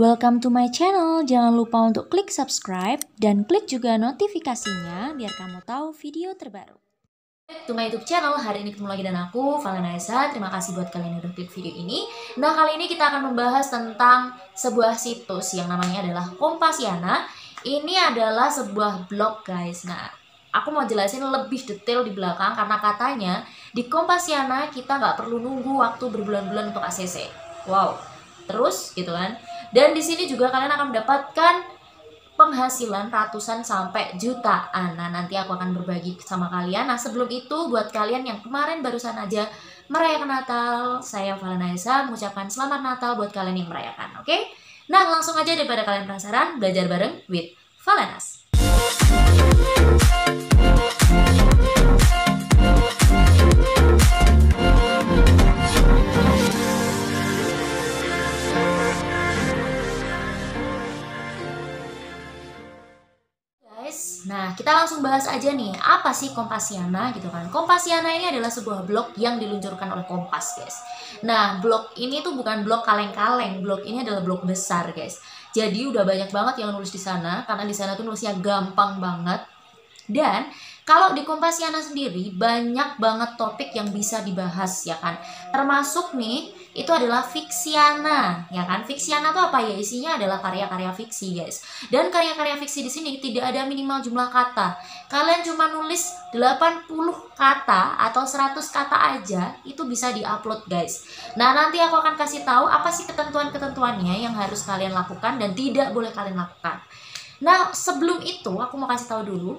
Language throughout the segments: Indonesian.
Welcome to my channel. Jangan lupa untuk klik subscribe dan klik juga notifikasinya biar kamu tahu video terbaru. To my YouTube channel, hari ini ketemu lagi dan aku, Valenisa. Terima kasih buat kalian yang udah klik video ini. Nah, kali ini kita akan membahas tentang sebuah situs yang namanya adalah Kompasiana. Ini adalah sebuah blog, guys. Nah, aku mau jelasin lebih detail di belakang karena katanya di Kompasiana kita nggak perlu nunggu waktu berbulan-bulan untuk ACC. Wow, terus gitu kan. Dan di sini juga kalian akan mendapatkan penghasilan ratusan sampai jutaan. Nah, nanti aku akan berbagi sama kalian. Nah, sebelum itu buat kalian yang kemarin barusan aja merayakan Natal, saya Valenisa mengucapkan selamat Natal buat kalian yang merayakan, oke? Nah, langsung aja daripada kalian penasaran, belajar bareng with Valenas. Nah, kita langsung bahas aja nih, apa sih Kompasiana gitu kan. Kompasiana ini adalah sebuah blog yang diluncurkan oleh Kompas, guys. Nah, blog ini tuh bukan blog kaleng-kaleng, blog ini adalah blog besar, guys. Jadi udah banyak banget yang nulis di sana, karena di sana tuh nulisnya gampang banget. Dan kalau di Kompasiana sendiri banyak banget topik yang bisa dibahas ya kan. Termasuk nih itu adalah Fiksiana ya kan. Fiksiana tuh apa ya? Isinya adalah karya-karya fiksi, guys. Dan karya-karya fiksi di sini tidak ada minimal jumlah kata. Kalian cuma nulis 80 kata atau 100 kata aja itu bisa diupload, guys. Nah, nanti aku akan kasih tahu apa sih ketentuan-ketentuannya yang harus kalian lakukan dan tidak boleh kalian lakukan. Nah, sebelum itu aku mau kasih tahu dulu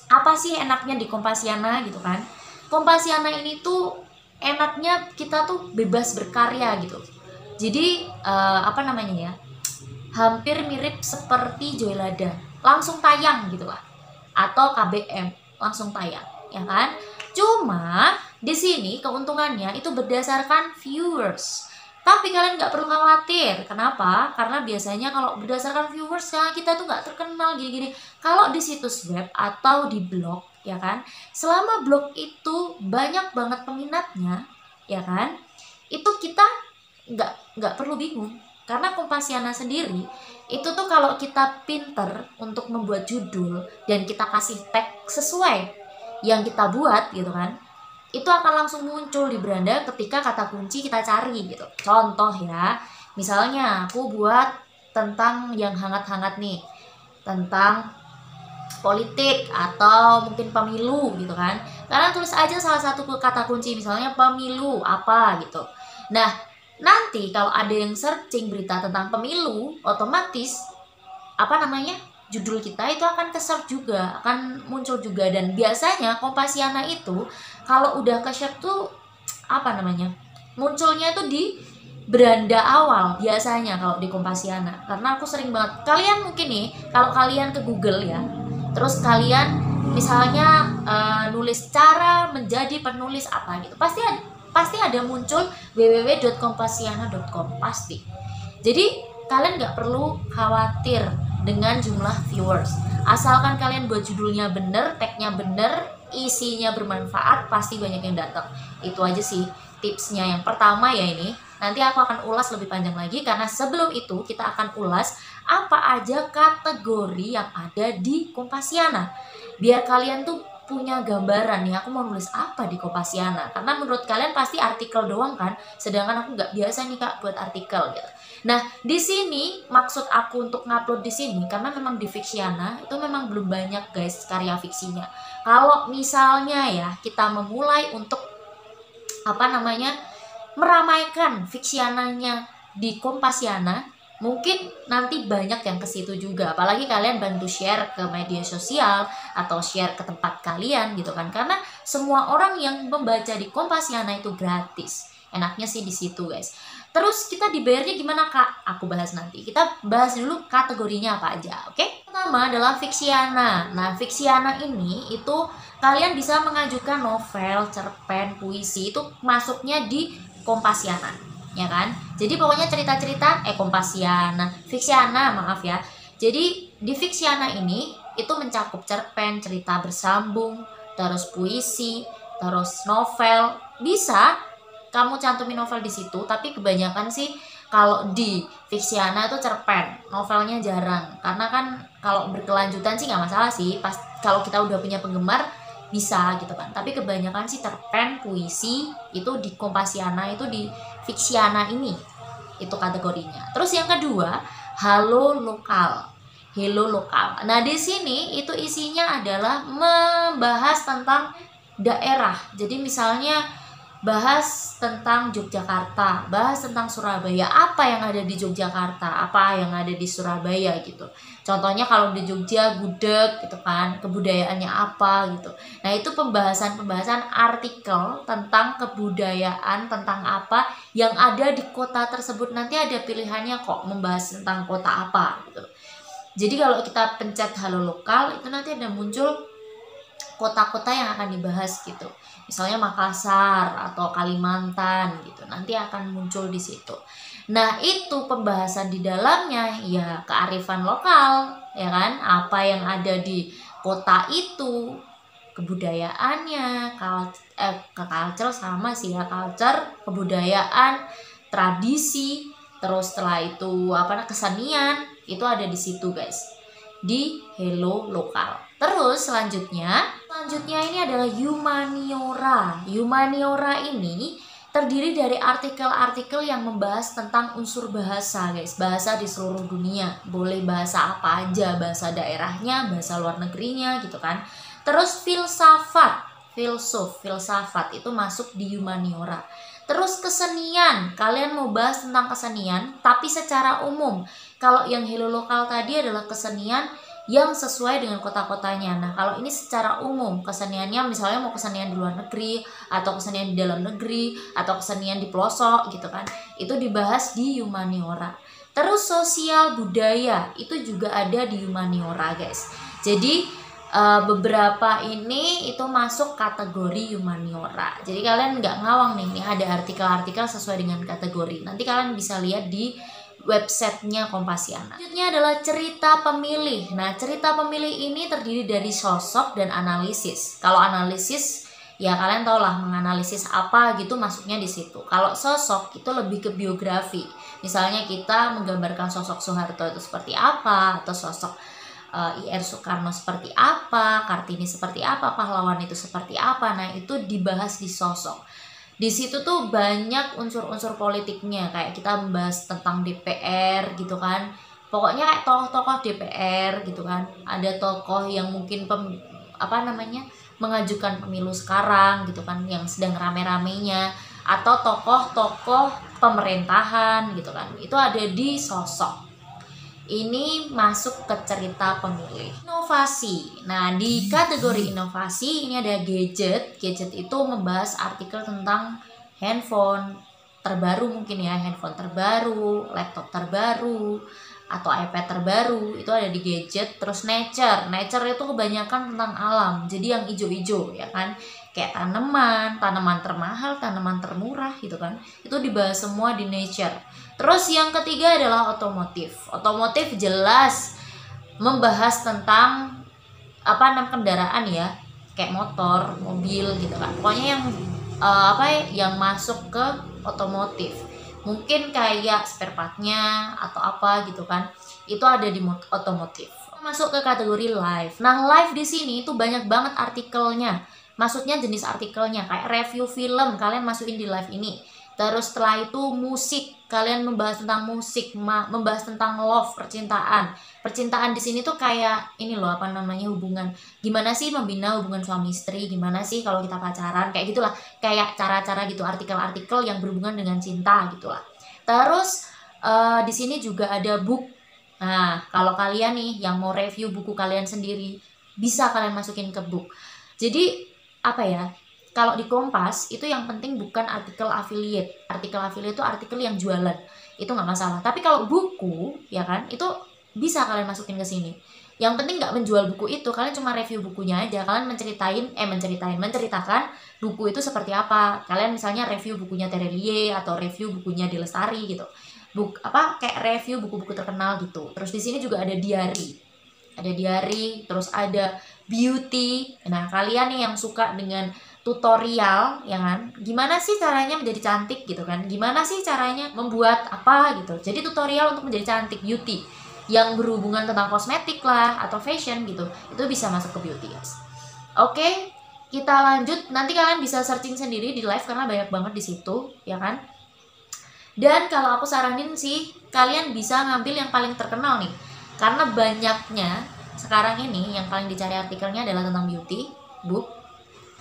apa sih enaknya di Kompasiana gitu kan. Kompasiana ini tuh enaknya kita tuh bebas berkarya gitu. Jadi apa namanya ya, hampir mirip seperti Joylada, langsung tayang gitu lah, atau KBM langsung tayang ya kan. Cuma di sini keuntungannya itu berdasarkan viewers. Tapi kalian nggak perlu khawatir. Kenapa? Karena biasanya kalau berdasarkan viewers ya kita tuh nggak terkenal gini-gini. Kalau di situs web atau di blog ya kan, selama blog itu banyak banget peminatnya ya kan, itu kita nggak perlu bingung. Karena Kompasiana sendiri itu tuh kalau kita pinter untuk membuat judul dan kita kasih tag sesuai yang kita buat gitu kan, itu akan langsung muncul di beranda ketika kata kunci kita cari gitu. Contoh ya, misalnya aku buat tentang yang hangat-hangat nih, tentang politik atau mungkin pemilu gitu kan. Kalian tulis aja salah satu kata kunci, misalnya pemilu apa gitu. Nah, nanti kalau ada yang searching berita tentang pemilu, otomatis apa namanya, judul kita itu akan ke-search juga, akan muncul juga. Dan biasanya Kompasiana itu kalau udah ke-search tuh apa namanya, munculnya itu di beranda awal biasanya kalau di Kompasiana. Karena aku sering banget, kalian mungkin nih kalau kalian ke Google ya, terus kalian misalnya nulis cara menjadi penulis apa gitu, pasti ada muncul www.kompasiana.com pasti. Jadi kalian nggak perlu khawatir dengan jumlah viewers, asalkan kalian buat judulnya bener, tagnya bener, isinya bermanfaat, pasti banyak yang datang. Itu aja sih tipsnya. Yang pertama ya ini, nanti aku akan ulas lebih panjang lagi, karena sebelum itu kita akan ulas apa aja kategori yang ada di Kompasiana, biar kalian tuh punya gambaran nih aku mau nulis apa di Kompasiana. Karena menurut kalian pasti artikel doang kan, sedangkan aku nggak biasa nih kak buat artikel gitu. Nah, di sini maksud aku untuk ngupload di sini karena memang di Fiksiana itu memang belum banyak, guys, karya fiksinya. Kalau misalnya ya kita memulai untuk apa namanya, meramaikan Fiksiananya di Kompasiana, mungkin nanti banyak yang ke situ juga. Apalagi kalian bantu share ke media sosial atau share ke tempat kalian gitu kan. Karena semua orang yang membaca di Kompasiana itu gratis. Enaknya sih di situ, guys. Terus kita dibayarnya gimana kak? Aku bahas nanti. Kita bahas dulu kategorinya apa aja, oke? Pertama adalah Fiksiana. Nah, Fiksiana ini itu kalian bisa mengajukan novel, cerpen, puisi, itu masuknya di Kompasiana, ya kan? Jadi pokoknya cerita-cerita Kompasiana, Fiksiana, maaf ya. Jadi di Fiksiana ini itu mencakup cerpen, cerita bersambung, terus puisi, terus novel. Bisa kamu cantumin novel di situ, tapi kebanyakan sih Kalau di Fiksiana itu cerpen, novelnya jarang. Karena kan kalau berkelanjutan sih nggak masalah sih. Pas kalau kita udah punya penggemar bisa gitu kan. Tapi kebanyakan sih cerpen, puisi itu di Kompasiana, itu di Fiksiana ini. Itu kategorinya. Terus yang kedua, Halo Lokal. Hello Lokal. Nah, di sini itu isinya adalah membahas tentang daerah. Jadi misalnya bahas tentang Yogyakarta, bahas tentang Surabaya, apa yang ada di Yogyakarta, apa yang ada di Surabaya gitu. Contohnya kalau di Jogja gudeg gitu kan, kebudayaannya apa gitu. Nah, itu pembahasan artikel tentang kebudayaan, tentang apa yang ada di kota tersebut. Nanti ada pilihannya kok membahas tentang kota apa gitu. Jadi kalau kita pencet Halo Lokal, itu nanti ada muncul kota-kota yang akan dibahas gitu. Misalnya Makassar atau Kalimantan gitu. Nanti akan muncul di situ. Nah, itu pembahasan di dalamnya ya kearifan lokal, ya kan? Apa yang ada di kota itu, kebudayaannya, culture sama sih ya, culture, kebudayaan, tradisi, terus setelah itu kesenian, itu ada di situ guys. Di Hello Lokal. Terus selanjutnya ini adalah Humaniora. Humaniora ini terdiri dari artikel-artikel yang membahas tentang unsur bahasa, guys. Bahasa di seluruh dunia. Boleh bahasa apa aja, bahasa daerahnya, bahasa luar negerinya gitu kan. Terus filsafat itu masuk di Humaniora. Terus kesenian, kalian mau bahas tentang kesenian tapi secara umum. Kalau yang Hello Lokal tadi adalah kesenian yang sesuai dengan kota-kotanya. Nah, kalau ini secara umum, keseniannya misalnya mau kesenian di luar negeri, atau kesenian di dalam negeri, atau kesenian di pelosok gitu kan. Itu dibahas di Humaniora. Terus sosial budaya, itu juga ada di Humaniora guys. Jadi beberapa ini itu masuk kategori Humaniora. Jadi kalian nggak ngawang nih, ada artikel-artikel sesuai dengan kategori. Nanti kalian bisa lihat di websitenya Kompasiana. Selanjutnya adalah cerita pemilih. Nah, cerita pemilih ini terdiri dari sosok dan analisis. Kalau analisis, ya kalian tau lah menganalisis apa gitu masuknya di situ. Kalau sosok itu lebih ke biografi. Misalnya kita menggambarkan sosok Soeharto itu seperti apa, atau sosok IR Soekarno seperti apa, Kartini seperti apa, pahlawan itu seperti apa. Nah, itu dibahas di sosok. Di situ tuh banyak unsur-unsur politiknya, kayak kita membahas tentang DPR gitu kan. Pokoknya kayak tokoh-tokoh DPR gitu kan. Ada tokoh yang mungkin mengajukan pemilu sekarang gitu kan, yang sedang rame-ramenya, atau tokoh-tokoh pemerintahan gitu kan. Itu ada di sosok. Ini masuk ke cerita pemilih. Inovasi. Nah, di kategori inovasi ini ada gadget. Gadget itu membahas artikel tentang handphone terbaru mungkin ya, handphone terbaru, laptop terbaru, atau iPad terbaru. Itu ada di gadget. Terus nature. Nature itu kebanyakan tentang alam. Jadi yang hijau-hijau ya kan. Kayak tanaman termahal, tanaman termurah gitu kan. Itu dibahas semua di nature. Terus yang ketiga adalah otomotif. Otomotif jelas membahas tentang kendaraan ya, kayak motor, mobil gitu kan. Pokoknya yang masuk ke otomotif. Mungkin kayak spare partnya atau apa gitu kan. Itu ada di otomotif. Masuk ke kategori live. Nah, live di sini itu banyak banget artikelnya. Maksudnya jenis artikelnya kayak review film, kalian masukin di live ini. Terus setelah itu musik, kalian membahas tentang musik, membahas tentang love, percintaan. Percintaan di sini tuh kayak ini loh, hubungan. Gimana sih membina hubungan suami istri? Gimana sih kalau kita pacaran? Kayak gitulah, kayak cara-cara gitu, artikel-artikel yang berhubungan dengan cinta gitulah. Terus di sini juga ada book. Nah, kalau kalian nih yang mau review buku kalian sendiri, bisa kalian masukin ke book. Jadi kalau di Kompas itu yang penting bukan artikel affiliate. Artikel affiliate itu artikel yang jualan. Itu nggak masalah. Tapi kalau buku, ya kan, itu bisa kalian masukin ke sini. Yang penting nggak menjual buku itu, kalian cuma review bukunya aja. Kalian menceritakan buku itu seperti apa. Kalian misalnya review bukunya Terelie atau review bukunya De Lestari gitu. Kayak review buku-buku terkenal gitu. Terus di sini juga ada diary. Ada diary, terus ada beauty. Nah, kalian nih yang suka dengan tutorial, ya kan? Gimana sih caranya menjadi cantik gitu kan? Gimana sih caranya membuat apa gitu. Jadi tutorial untuk menjadi cantik, beauty yang berhubungan tentang kosmetik lah atau fashion gitu. Itu bisa masuk ke beauty, guys. Oke, kita lanjut. Nanti kalian bisa searching sendiri di live karena banyak banget di situ, ya kan? Dan kalau aku saranin sih, kalian bisa ngambil yang paling terkenal nih. Karena banyaknya sekarang ini yang paling dicari artikelnya adalah tentang beauty, book,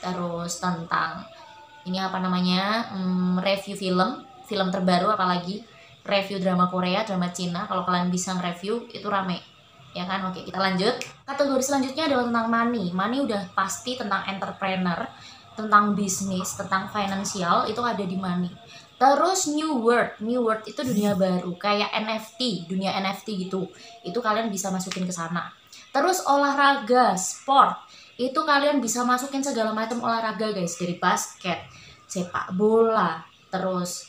terus tentang ini apa namanya, review film terbaru, apalagi review drama Korea, drama Cina. Kalau kalian bisa nge-review itu rame, ya kan? Oke, kita lanjut. Kategori selanjutnya adalah tentang money udah pasti tentang entrepreneur, tentang bisnis, tentang finansial, itu ada di money. Terus new world itu dunia baru kayak NFT, dunia NFT gitu, itu kalian bisa masukin ke sana. Terus olahraga, sport, itu kalian bisa masukin segala macam olahraga, guys, dari basket, sepak bola, terus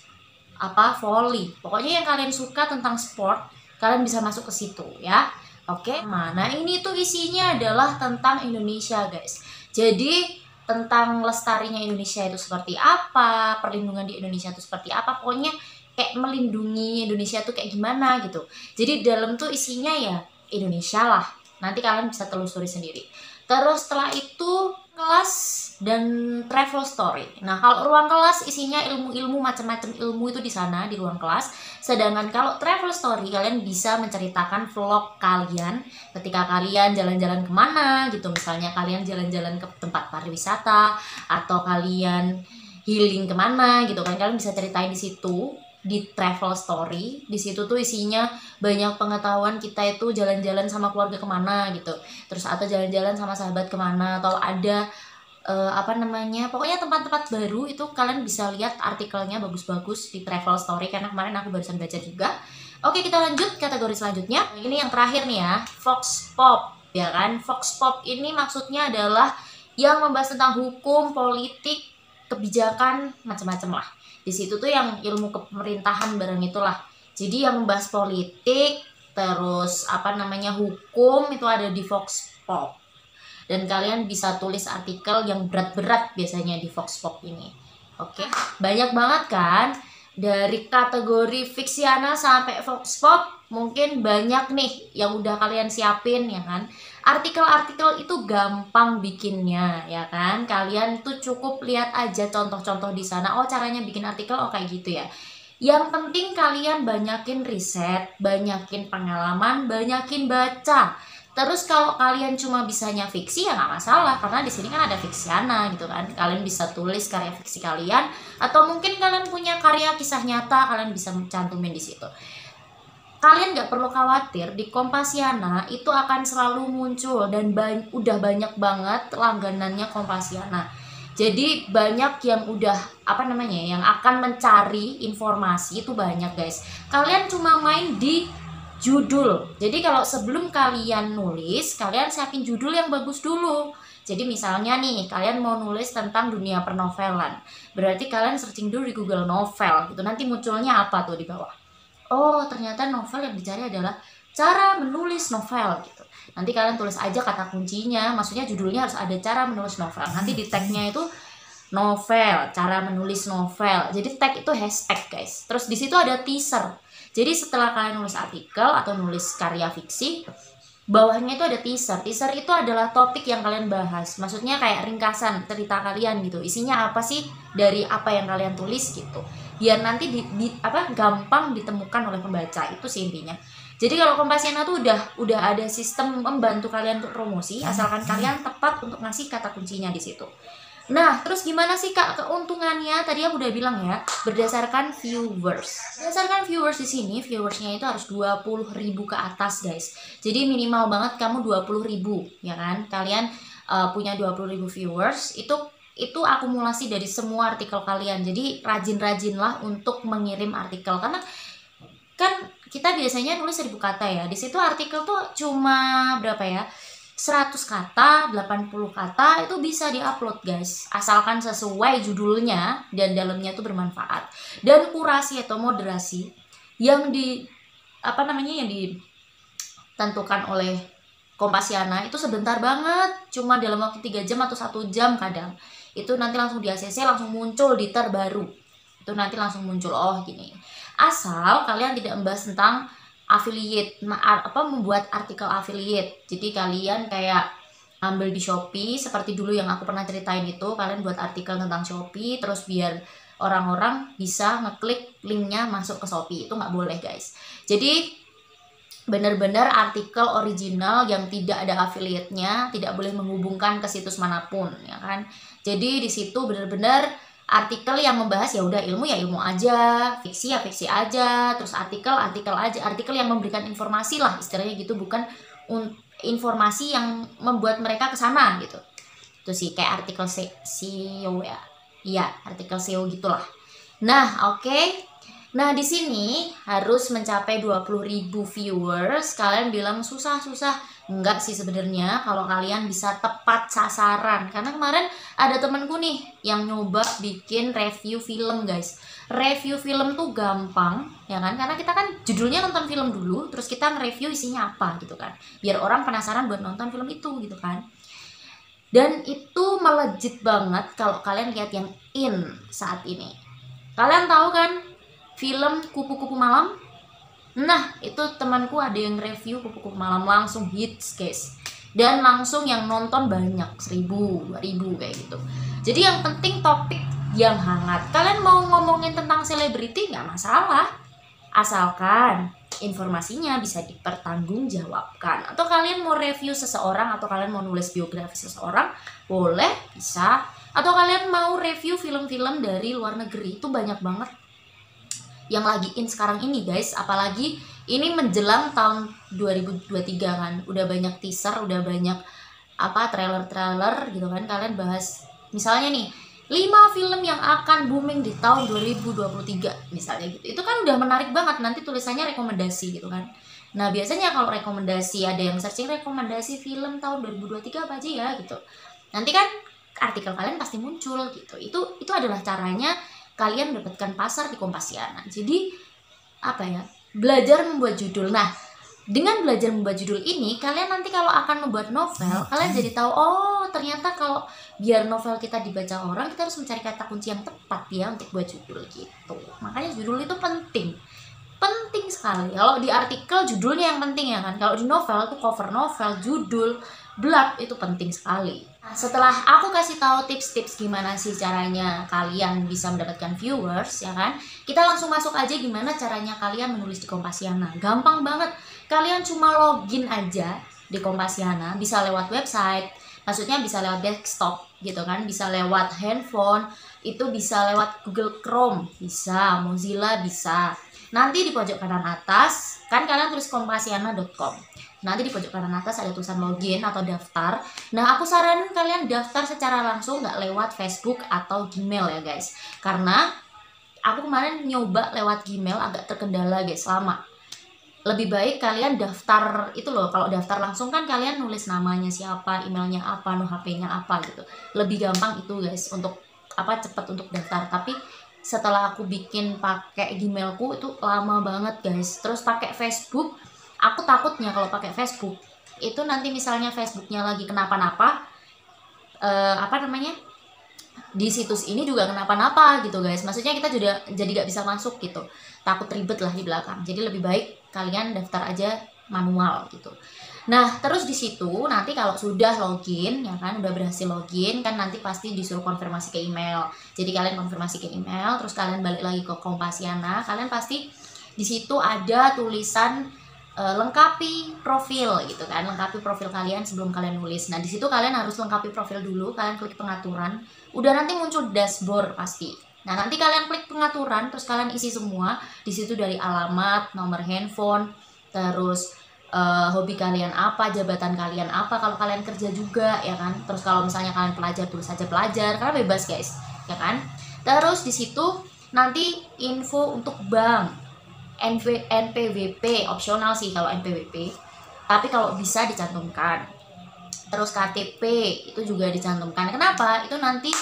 apa, volley, pokoknya yang kalian suka tentang sport kalian bisa masuk ke situ, ya. Oke, nah ini tuh isinya adalah tentang Indonesia, guys. Jadi tentang lestarinya Indonesia itu seperti apa, perlindungan di Indonesia itu seperti apa, pokoknya kayak melindungi Indonesia tuh kayak gimana gitu. Jadi dalam tuh isinya ya Indonesia lah, nanti kalian bisa telusuri sendiri. Terus setelah itu kelas dan travel story. Nah, kalau ruang kelas isinya ilmu-ilmu, macam-macam ilmu itu di sana di ruang kelas. Sedangkan kalau travel story kalian bisa menceritakan vlog kalian ketika kalian jalan-jalan kemana gitu. Misalnya kalian jalan-jalan ke tempat pariwisata atau kalian healing kemana gitu kan, kalian bisa ceritain di situ di travel story. Di situ tuh isinya banyak pengetahuan kita itu jalan-jalan sama keluarga kemana gitu, terus atau jalan-jalan sama sahabat kemana, atau ada apa namanya, pokoknya tempat-tempat baru itu kalian bisa lihat artikelnya bagus-bagus di travel story karena kemarin aku barusan baca juga. Oke, kita lanjut kategori selanjutnya. Ini yang terakhir nih ya, Vox Pop, ya kan? Vox Pop ini maksudnya adalah yang membahas tentang hukum, politik, kebijakan, macam-macam lah. Di situ tuh yang ilmu kepemerintahan bareng itulah. Jadi yang membahas politik, terus apa namanya, hukum, itu ada di Vox Pop. Dan kalian bisa tulis artikel yang berat-berat biasanya di Vox Pop ini. Oke, banyak banget kan? Dari kategori Fiksiana sampai Vox Pop, mungkin banyak nih yang udah kalian siapin, ya kan? Artikel-artikel itu gampang bikinnya, ya kan? Kalian tuh cukup lihat aja contoh-contoh di sana. Oh, caranya bikin artikel, oh kayak gitu ya. Yang penting kalian banyakin riset, banyakin pengalaman, banyakin baca. Terus kalau kalian cuma bisanya fiksi ya nggak masalah, karena di sini kan ada Fiksiana gitu kan. Kalian bisa tulis karya fiksi kalian, atau mungkin kalian punya karya kisah nyata, kalian bisa cantumin di situ. Kalian nggak perlu khawatir, di Kompasiana itu akan selalu muncul dan udah banyak banget langganannya Kompasiana. Jadi banyak yang udah apa namanya, yang akan mencari informasi itu banyak, guys. Kalian cuma main di judul. Jadi kalau sebelum kalian nulis, kalian siapin judul yang bagus dulu. Jadi misalnya nih, kalian mau nulis tentang dunia pernovelan, berarti kalian searching dulu di Google Novel gitu. Nanti munculnya apa tuh di bawah? Oh, ternyata novel yang dicari adalah cara menulis novel gitu. Nanti kalian tulis aja kata kuncinya, maksudnya judulnya harus ada cara menulis novel. Nanti di tagnya itu novel, cara menulis novel. Jadi tag itu hashtag, guys. Terus di situ ada teaser. Jadi setelah kalian nulis artikel atau nulis karya fiksi, bawahnya itu ada teaser. Teaser itu adalah topik yang kalian bahas. Maksudnya kayak ringkasan cerita kalian gitu. Isinya apa sih dari apa yang kalian tulis gitu. Biar nanti gampang ditemukan oleh pembaca. Itu sih intinya. Jadi kalau Kompasiana tuh udah ada sistem membantu kalian untuk promosi, asalkan kalian tepat untuk ngasih kata kuncinya di situ. Nah, terus gimana sih Kak keuntungannya? Tadi aku udah bilang ya, berdasarkan viewers. Berdasarkan viewers di sini, viewersnya itu harus 20.000 ke atas, guys. Jadi minimal banget kamu 20.000, ya kan? Kalian punya 20.000 viewers, itu akumulasi dari semua artikel kalian. Jadi rajin-rajinlah untuk mengirim artikel, karena kan kita biasanya nulis 1000 kata ya. Di situ artikel tuh cuma berapa ya? 100 kata, 80 kata itu bisa diupload, guys. Asalkan sesuai judulnya dan dalamnya itu bermanfaat. Dan kurasi atau moderasi yang yang ditentukan oleh Kompasiana itu sebentar banget, cuma dalam waktu 3 jam atau 1 jam kadang. itu nanti langsung di ACC langsung muncul di terbaru. Itu nanti langsung muncul, oh gini. Asal kalian tidak membahas tentang affiliate, membuat artikel affiliate. Jadi kalian kayak ambil di Shopee seperti dulu yang aku pernah ceritain itu, kalian buat artikel tentang Shopee terus biar orang-orang bisa ngeklik linknya masuk ke Shopee. Itu nggak boleh guys. Jadi benar-benar artikel original yang tidak ada affiliate-nya, tidak boleh menghubungkan ke situs manapun, ya kan. Jadi di situ benar-benar artikel yang membahas ya udah ilmu ya ilmu aja, fiksi ya fiksi aja, terus artikel aja, artikel yang memberikan informasi lah istilahnya gitu, bukan informasi yang membuat mereka kesana gitu. Itu sih kayak artikel SEO ya. Iya, artikel SEO gitulah. Nah, oke. Nah, di sini harus mencapai 20.000 viewers. Kalian bilang susah-susah. Enggak sih sebenarnya kalau kalian bisa tepat sasaran. Karena kemarin ada temenku nih yang nyoba bikin review film, guys. Review film tuh gampang, ya kan? Karena kita kan judulnya nonton film dulu, terus kita nge-review isinya apa gitu kan. Biar orang penasaran buat nonton film itu gitu kan. Dan itu melejit banget kalau kalian lihat yang in saat ini. Kalian tahu kan film Kupu-Kupu Malam? Nah, itu temanku ada yang review Kupu-Kupu Malam, langsung hits guys. Dan langsung yang nonton banyak, 1.000, 2.000 kayak gitu. Jadi yang penting topik yang hangat. Kalian mau ngomongin tentang selebriti nggak masalah, asalkan informasinya bisa dipertanggungjawabkan. Atau kalian mau review seseorang, atau kalian mau nulis biografi seseorang, boleh, bisa. Atau kalian mau review film-film dari luar negeri, itu banyak banget yang lagi in sekarang ini guys. Apalagi ini menjelang tahun 2023 kan, udah banyak teaser, udah banyak trailer gitu kan. Kalian bahas misalnya nih 5 film yang akan booming di tahun 2023 misalnya gitu. Itu kan udah menarik banget, nanti tulisannya rekomendasi gitu kan. Nah, biasanya kalau rekomendasi ada yang searching rekomendasi film tahun 2023 apa aja ya gitu. Nanti kan artikel kalian pasti muncul gitu. Itu adalah caranya kalian mendapatkan pasar di Kompasiana. Jadi belajar membuat judul. Nah, dengan belajar membuat judul ini, kalian nanti kalau akan membuat novel, kalian jadi tahu, oh ternyata kalau biar novel kita dibaca orang, kita harus mencari kata kunci yang tepat ya untuk buat judul gitu. Makanya judul itu penting sekali. Kalau di artikel judulnya yang penting ya kan. Kalau di novel itu cover novel, judul, blurb itu penting sekali. Nah, setelah aku kasih tahu tips-tips gimana sih caranya kalian bisa mendapatkan viewers ya kan, kita langsung masuk aja gimana caranya kalian menulis di Kompasiana. Gampang banget, kalian cuma login aja di Kompasiana, bisa lewat website, maksudnya bisa lewat desktop gitu kan, bisa lewat handphone, itu bisa lewat Google Chrome, bisa, Mozilla bisa. Nanti di pojok kanan atas kan kalian tulis kompasiana.com. Nanti di pojok kanan atas ada tulisan login atau daftar. Nah, aku saranin kalian daftar secara langsung, nggak lewat Facebook atau Gmail ya guys. Karena aku kemarin nyoba lewat Gmail agak terkendala guys, lama. Lebih baik kalian daftar itu loh. Kalau daftar langsung kan kalian nulis namanya siapa, emailnya apa, HP-nya apa gitu. Lebih gampang itu guys untuk cepat untuk daftar. Tapi setelah aku bikin pakai Gmailku itu lama banget guys. Terus pakai Facebook, aku takutnya kalau pakai Facebook itu nanti misalnya Facebooknya lagi kenapa-napa, di situs ini juga kenapa-napa gitu guys. Maksudnya kita juga jadi gak bisa masuk gitu, takut ribet lah di belakang. Jadi lebih baik kalian daftar aja manual gitu. Nah, terus di situ nanti kalau sudah login ya kan, udah berhasil login kan, nanti pasti disuruh konfirmasi ke email. Jadi kalian konfirmasi ke email, terus kalian balik lagi ke Kompasiana, kalian pasti di situ ada tulisan lengkapi profil gitu kan, lengkapi profil kalian sebelum kalian nulis. Nah, di situ kalian harus lengkapi profil dulu, kalian klik pengaturan, udah nanti muncul dashboard pasti. Nah, nanti kalian klik pengaturan, terus kalian isi semua di situ, dari alamat, nomor handphone, terus hobi kalian apa, jabatan kalian apa, kalau kalian kerja juga ya kan. Terus kalau misalnya kalian pelajar, tulis aja pelajar, karena bebas guys ya kan. Terus di situ nanti info untuk bank, NPWP opsional sih kalau NPWP, tapi kalau bisa dicantumkan. Terus KTP itu juga dicantumkan. Kenapa? Itu nanti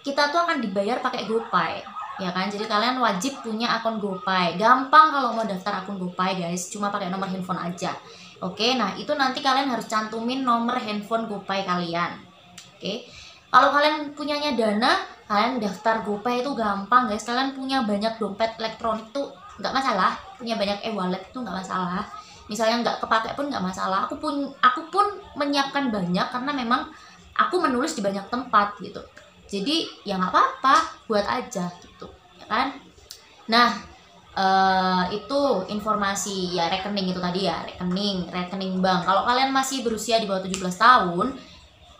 kita tuh akan dibayar pakai GoPay ya kan. Jadi kalian wajib punya akun GoPay. Gampang kalau mau daftar akun GoPay guys, cuma pakai nomor handphone aja. Oke, nah itu nanti kalian harus cantumin nomor handphone GoPay kalian. Oke, Kalau kalian punyanya Dana, kalian daftar GoPay itu gampang guys. Kalian punya banyak dompet elektronik tuh nggak masalah, punya banyak e-wallet itu nggak masalah. Misalnya nggak kepake pun nggak masalah. Aku pun menyiapkan banyak karena memang aku menulis di banyak tempat gitu. Jadi ya nggak apa-apa, buat aja gitu, ya kan? Nah, itu informasi ya, rekening itu tadi ya, rekening bank. Kalau kalian masih berusia di bawah 17 tahun,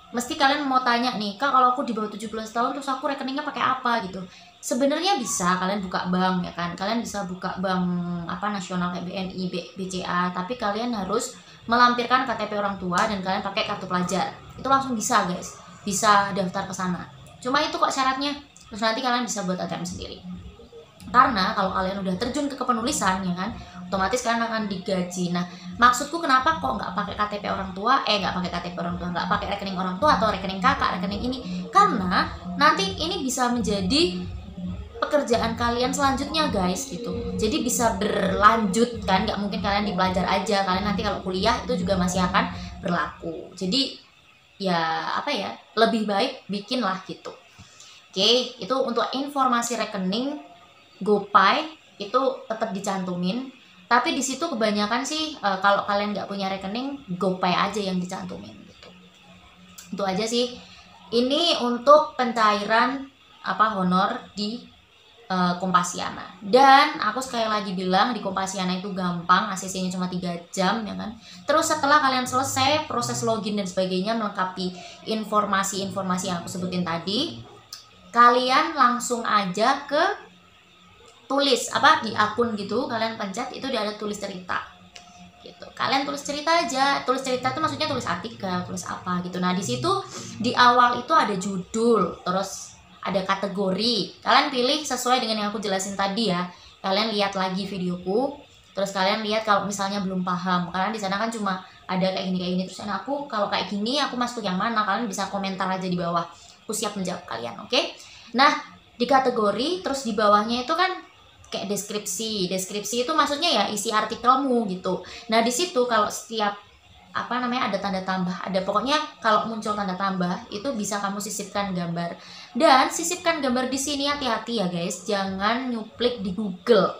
mesti kalian mau tanya nih, Kak, kalau aku di bawah 17 tahun terus aku rekeningnya pakai apa gitu. Sebenarnya bisa kalian buka bank ya kan. Kalian bisa buka bank apa nasional kayak BNI, BCA, tapi kalian harus melampirkan KTP orang tua dan kalian pakai kartu pelajar. Itu langsung bisa, guys. Bisa daftar ke sana. Cuma itu kok syaratnya. Terus nanti kalian bisa buat ATM sendiri. Karena kalau kalian udah terjun ke kepenulisan ya kan, otomatis kalian akan digaji. Nah, maksudku kenapa kok nggak pakai KTP orang tua, nggak pakai KTP orang tua, nggak pakai rekening orang tua atau rekening kakak, rekening ini, karena nanti ini bisa menjadi pekerjaan kalian selanjutnya guys gitu. Jadi bisa berlanjut kan, nggak mungkin kalian di pelajar aja, kalian nanti kalau kuliah itu juga masih akan berlaku. Jadi ya apa ya, lebih baik bikinlah gitu. Oke, itu untuk informasi rekening GoPay itu tetap dicantumin, tapi di situ kebanyakan sih kalau kalian nggak punya rekening, GoPay aja yang dicantumin gitu. Itu aja sih. Ini untuk pencairan honor di Kompasiana. Dan aku sekali lagi bilang, di Kompasiana itu gampang, ACC-nya cuma 3 jam ya kan. Terus setelah kalian selesai proses login dan sebagainya, melengkapi informasi-informasi yang aku sebutin tadi, kalian langsung aja ke tulis di akun gitu, kalian pencet itu dia ada tulis cerita gitu. Kalian tulis cerita aja. Tulis cerita itu maksudnya tulis artikel, tulis apa gitu. Nah, di situ di awal itu ada judul, terus ada kategori. Kalian pilih sesuai dengan yang aku jelasin tadi ya. Kalian lihat lagi videoku, terus kalian lihat kalau misalnya belum paham. Karena di sana kan cuma ada kayak gini terus aku kalau kayak gini aku masuk yang mana? Kalian bisa komentar aja di bawah. Aku siap menjawab kalian, oke? Nah, di kategori terus di bawahnya itu kan kayak deskripsi itu maksudnya ya isi artikelmu gitu. Nah, di situ kalau setiap ada tanda tambah, ada pokoknya kalau muncul tanda tambah itu bisa kamu sisipkan gambar. Dan sisipkan gambar di sini hati-hati ya guys, jangan nyuplik di Google.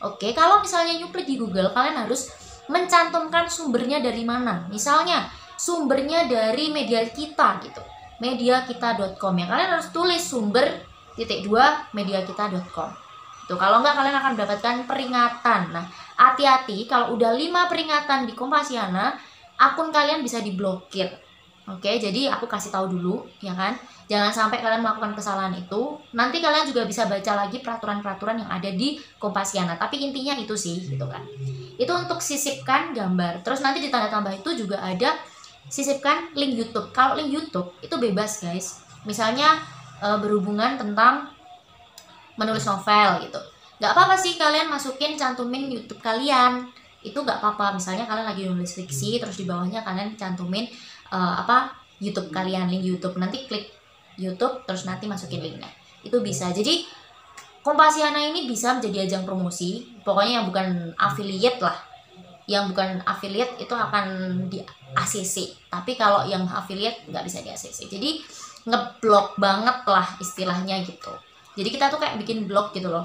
Oke, kalau misalnya nyuplik di Google, kalian harus mencantumkan sumbernya dari mana. Misalnya sumbernya dari media kita gitu, mediakita.com ya. Kalian harus tulis sumber _mediakita.com. Tuh, kalau enggak kalian akan mendapatkan peringatan. Nah, hati-hati kalau udah 5 peringatan di Kompasiana, akun kalian bisa diblokir. Oke, jadi aku kasih tahu dulu ya kan. Jangan sampai kalian melakukan kesalahan itu. Nanti kalian juga bisa baca lagi peraturan-peraturan yang ada di Kompasiana. Tapi intinya itu sih gitu kan. Itu untuk sisipkan gambar. Terus nanti di tanda tambah itu juga ada sisipkan link YouTube. Kalau link YouTube itu bebas guys. Misalnya berhubungan tentang menulis novel gitu, nggak apa-apa sih kalian masukin, cantumin YouTube kalian, itu nggak apa-apa. Misalnya kalian lagi nulis fiksi, terus di bawahnya kalian cantumin YouTube kalian, link YouTube, nanti klik YouTube terus nanti masukin linknya, itu bisa. Jadi Kompasiana ini bisa menjadi ajang promosi, pokoknya yang bukan affiliate lah. Yang bukan affiliate itu akan di ACC, tapi kalau yang affiliate nggak bisa di ACC. Jadi ngeblok banget lah istilahnya gitu. Jadi kita tuh kayak bikin blog gitu loh.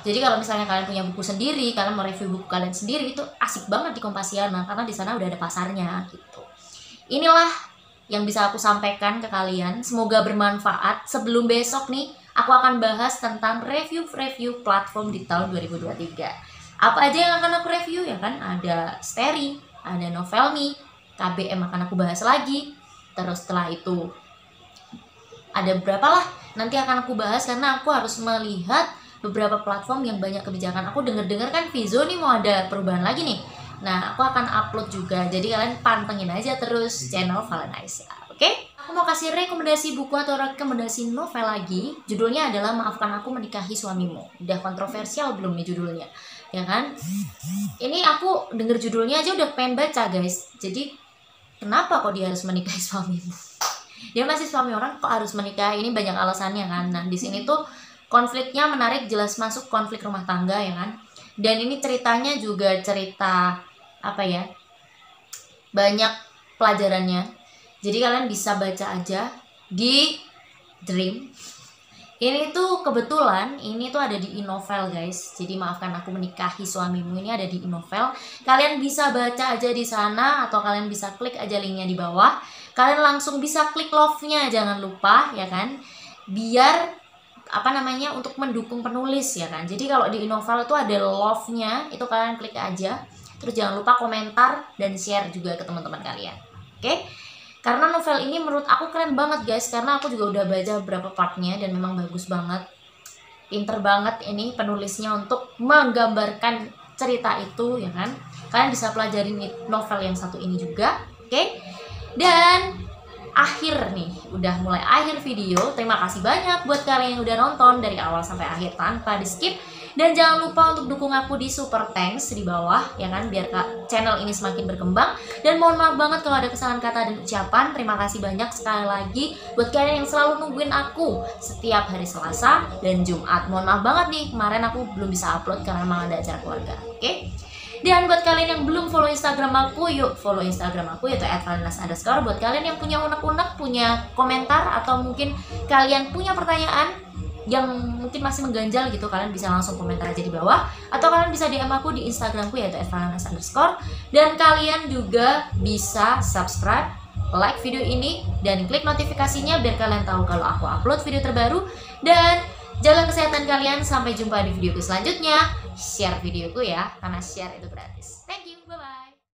Jadi kalau misalnya kalian punya buku sendiri, kalian mau review buku kalian sendiri, itu asik banget di Kompasiana karena di sana udah ada pasarnya gitu. Inilah yang bisa aku sampaikan ke kalian. Semoga bermanfaat. Sebelum besok nih, aku akan bahas tentang review platform di tahun 2023. Apa aja yang akan aku review ya kan? Ada Steri, ada Novelme, KBM akan aku bahas lagi. Terus setelah itu ada berapa lah nanti akan aku bahas, karena aku harus melihat beberapa platform yang banyak kebijakan. Aku dengar kan Vizo nih mau ada perubahan lagi nih. Nah, aku akan upload juga. Jadi kalian pantengin aja terus channel Valenisa. Oke? Aku mau kasih rekomendasi buku atau rekomendasi novel lagi. Judulnya adalah Maafkan Aku Menikahi Suamimu. Udah kontroversial belum nih judulnya? Ya kan? Ini aku denger judulnya aja udah pengen baca, guys. Jadi kenapa kok dia harus menikahi suamimu? Dia masih suami orang kok harus menikah? Ini banyak alasannya kan. Nah, di sini tuh konfliknya menarik, jelas masuk konflik rumah tangga ya kan. Dan ini ceritanya juga cerita banyak pelajarannya. Jadi kalian bisa baca aja di Dream. Ini tuh kebetulan ini tuh ada di Innovel guys. Jadi maafkan aku menikahi suamimu, ini ada di Innovel. Kalian bisa baca aja di sana atau kalian bisa klik aja linknya di bawah. Kalian langsung bisa klik love-nya, jangan lupa ya kan. Biar untuk mendukung penulis ya kan. Jadi kalau di Innovel itu ada love-nya, itu kalian klik aja. Terus jangan lupa komentar dan share juga ke teman-teman kalian. Oke? Karena novel ini menurut aku keren banget guys, karena aku juga udah baca beberapa partnya dan memang bagus banget. Pinter banget ini penulisnya untuk menggambarkan cerita itu ya kan. Kalian bisa pelajarin novel yang satu ini juga, oke? Dan akhir nih, udah mulai akhir video. Terima kasih banyak buat kalian yang udah nonton dari awal sampai akhir tanpa di skip. Dan jangan lupa untuk dukung aku di super thanks di bawah ya kan, biar channel ini semakin berkembang. Dan mohon maaf banget kalau ada kesalahan kata dan ucapan. Terima kasih banyak sekali lagi buat kalian yang selalu nungguin aku setiap hari Selasa dan Jumat. Mohon maaf banget nih, kemarin aku belum bisa upload karena memang ada acara keluarga. Oke? Dan buat kalian yang belum follow Instagram aku, yuk follow Instagram aku yaitu @valinas_. Buat kalian yang punya unek-unek, punya komentar, atau mungkin kalian punya pertanyaan yang mungkin masih mengganjal gitu, kalian bisa langsung komentar aja di bawah, atau kalian bisa DM aku di Instagramku yaitu @valinas_. Dan kalian juga bisa subscribe, like video ini, dan klik notifikasinya biar kalian tahu kalau aku upload video terbaru. Dan jaga kesehatan kalian, sampai jumpa di videoku selanjutnya. Share videoku ya, karena share itu gratis.